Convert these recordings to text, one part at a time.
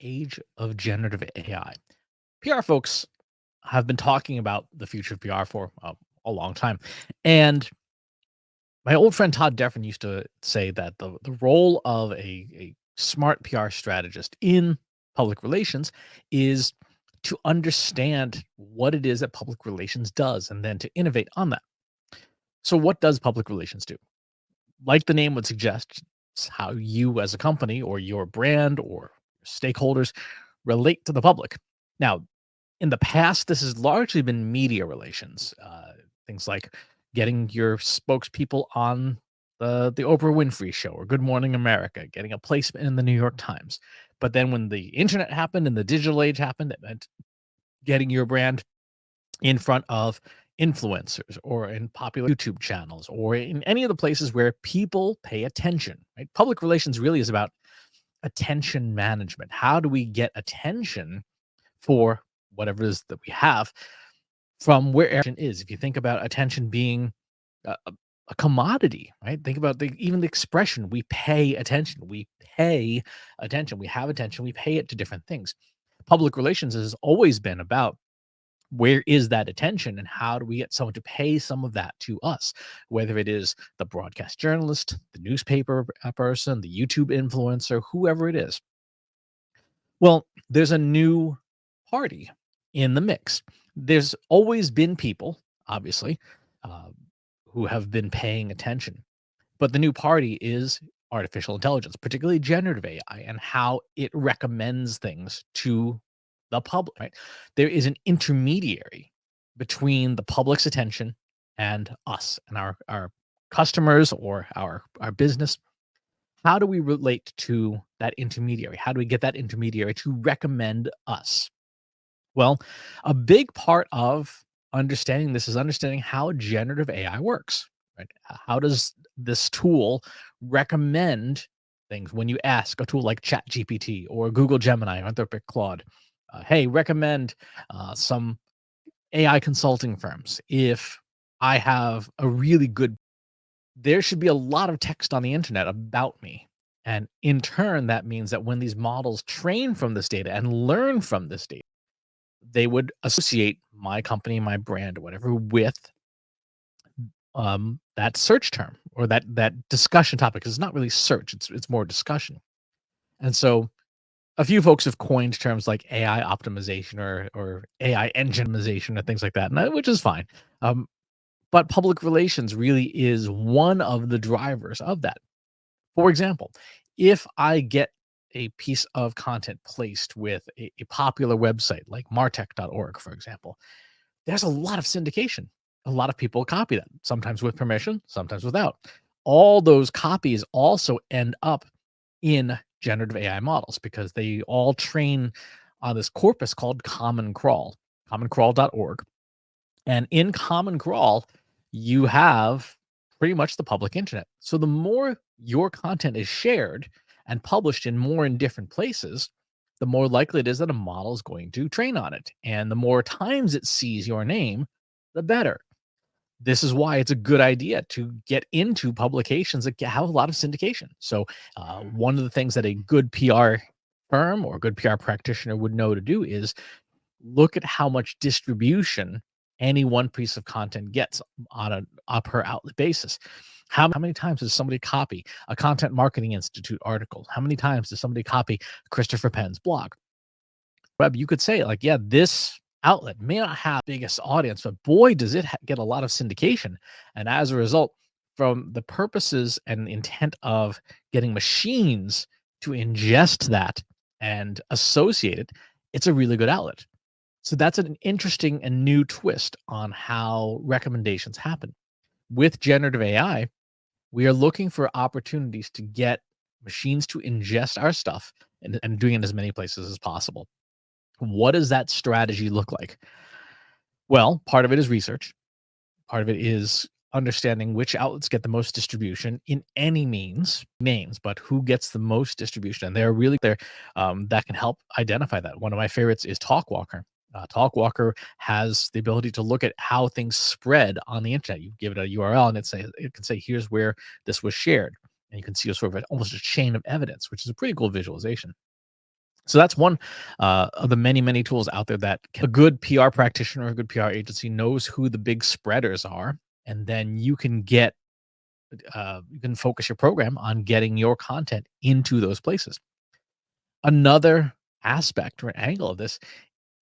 age of generative AI. PR folks have been talking about the future of PR for a long time. And my old friend Todd Deffern used to say that the role of a smart PR strategist in public relations is to understand what it is that public relations does and then to innovate on that. So, what does public relations do? Like the name would suggest, it's how you as a company or your brand or stakeholders relate to the public. Now, in the past, this has largely been media relations, things like getting your spokespeople on the Oprah Winfrey Show or Good Morning America, getting a placement in the New York Times. But then when the internet happened and the digital age happened, it meant getting your brand in front of influencers or in popular YouTube channels or in any of the places where people pay attention, right? Public relations really is about attention management. How do we get attention for whatever it is that we have from where attention is? If you think about attention being a commodity, right? Think about even the expression, we pay attention. We pay attention. We have attention. We pay it to different things. Public relations has always been about where is that attention and how do we get someone to pay some of that to us, whether it is the broadcast journalist, the newspaper person, the YouTube influencer, whoever it is. Well, there's a new party in the mix. There's always been people, obviously, uh, who have been paying attention, but the new party is artificial intelligence, particularly generative AI, and how it recommends things to the public. Right? There is an intermediary between the public's attention and us and our customers or our business. How do we relate to that intermediary? How do we get that intermediary to recommend us? Well, a big part of understanding this is understanding how generative AI works. Right? How does this tool recommend things when you ask a tool like ChatGPT or Google Gemini or Anthropic Claude? Hey, recommend some AI consulting firms. If I have a really good, there should be a lot of text on the internet about me. And in turn, that means that when these models train from this data and learn from this data, they would associate my company, my brand, or whatever with that search term or that discussion topic. 'Cause it's not really search; it's more discussion. And so, a few folks have coined terms like AI optimization or AI engineization or things like that, and which is fine. Um, but public relations really is one of the drivers of that. For example, if I get a piece of content placed with a popular website like martech.org, for example, there's a lot of syndication. A lot of people copy that, sometimes with permission, sometimes without. All those copies also end up in generative AI models because they all train on this corpus called Common Crawl, commoncrawl.org. And in Common Crawl, you have pretty much the public internet. So the more your content is shared and published in more in different places, the more likely it is that a model is going to train on it. And the more times it sees your name, the better. This is why it's a good idea to get into publications that have a lot of syndication. So, one of the things that a good PR firm or a good PR practitioner would know to do is look at how much distribution any one piece of content gets on a per outlet basis. How many times does somebody copy a Content Marketing Institute article? How many times does somebody copy Christopher Penn's blog? Web, you could say like, yeah, this outlet may not have biggest audience, but boy, does it get a lot of syndication. And as a result, from the purposes and intent of getting machines to ingest that and associate it, it's a really good outlet. So that's an interesting and new twist on how recommendations happen. With generative AI, we are looking for opportunities to get machines to ingest our stuff and doing it in as many places as possible. What does that strategy look like? Well, part of it is research. Part of it is understanding which outlets get the most distribution in any names, but who gets the most distribution. And they're really there that can help identify that. One of my favorites is Talkwalker. Talkwalker has the ability to look at how things spread on the internet. You give it a URL and it can say, here's where this was shared. And you can see a sort of almost a chain of evidence, which is a pretty cool visualization. So that's one of the many, many tools out there that a good PR practitioner or a good PR agency knows who the big spreaders are, and then you can focus your program on getting your content into those places. Another aspect or an angle of this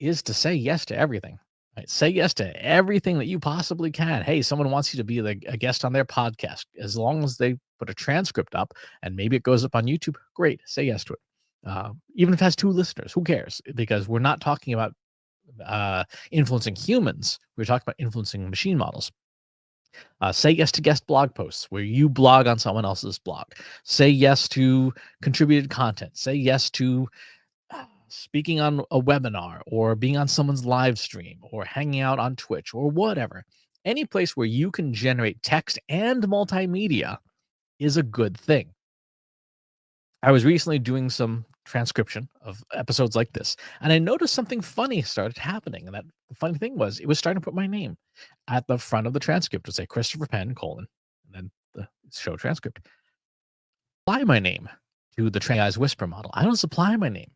is to say yes to everything. Right? Say yes to everything that you possibly can. Hey, someone wants you to be a guest on their podcast. As long as they put a transcript up and maybe it goes up on YouTube, great. Say yes to it. Even if it has 2 listeners, who cares? Because we're not talking about influencing humans. We're talking about influencing machine models. Say yes to guest blog posts where you blog on someone else's blog. Say yes to contributed content. Say yes to speaking on a webinar or being on someone's live stream or hanging out on Twitch or whatever. Any place where you can generate text and multimedia is a good thing. I was recently doing some transcription of episodes like this, and I noticed something funny started happening. And that the funny thing was, it was starting to put my name at the front of the transcript to say Christopher Penn, and then the show transcript. Apply my name to the AI's whisper model. I don't supply my name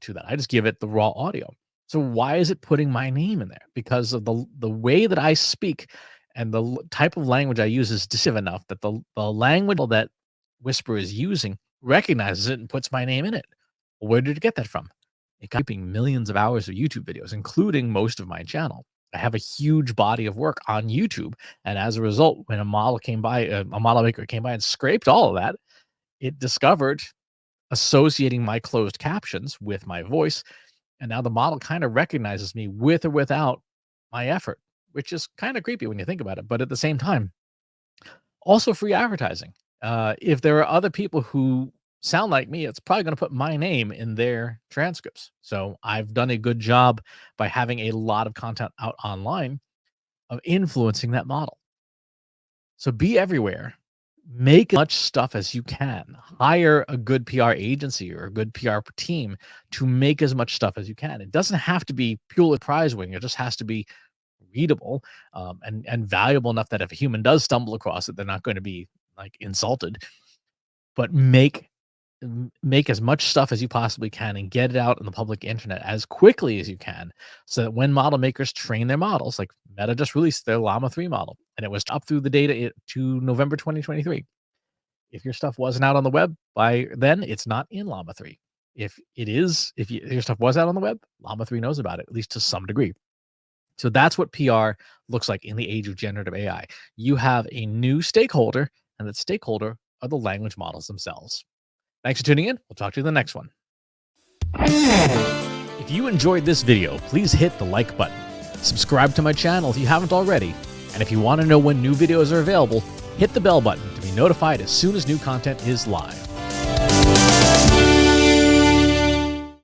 to that. I just give it the raw audio. So why is it putting my name in there? Because of the way that I speak and the type of language I use is decisive enough that the language that Whisper is using recognizes it and puts my name in it. Where did it get that from? It got millions of hours of YouTube videos, including most of my channel. I have a huge body of work on YouTube, and as a result, when a model maker came by and scraped all of that, it discovered associating my closed captions with my voice, and now the model kind of recognizes me with or without my effort, which is kind of creepy when you think about it. But at the same time, also free advertising. If there are other people who sound like me, it's probably going to put my name in their transcripts. So I've done a good job by having a lot of content out online of influencing that model. So be everywhere. Make as much stuff as you can. Hire a good PR agency or a good PR team to make as much stuff as you can. It doesn't have to be purely prize winning. It just has to be readable and valuable enough that if a human does stumble across it, they're not going to be like insulted. But make as much stuff as you possibly can and get it out in the public internet as quickly as you can, so that when model makers train their models, like Meta just released their Llama 3 model, and it was up through the data to November 2023. If your stuff wasn't out on the web by then, it's not in Llama 3. If your stuff was out on the web, Llama 3 knows about it, at least to some degree. So that's what PR looks like in the age of generative AI. You have a new stakeholder, and that stakeholder are the language models themselves. Thanks for tuning in. We'll talk to you in the next one. If you enjoyed this video, please hit the like button. Subscribe to my channel if you haven't already. And if you want to know when new videos are available, hit the bell button to be notified as soon as new content is live.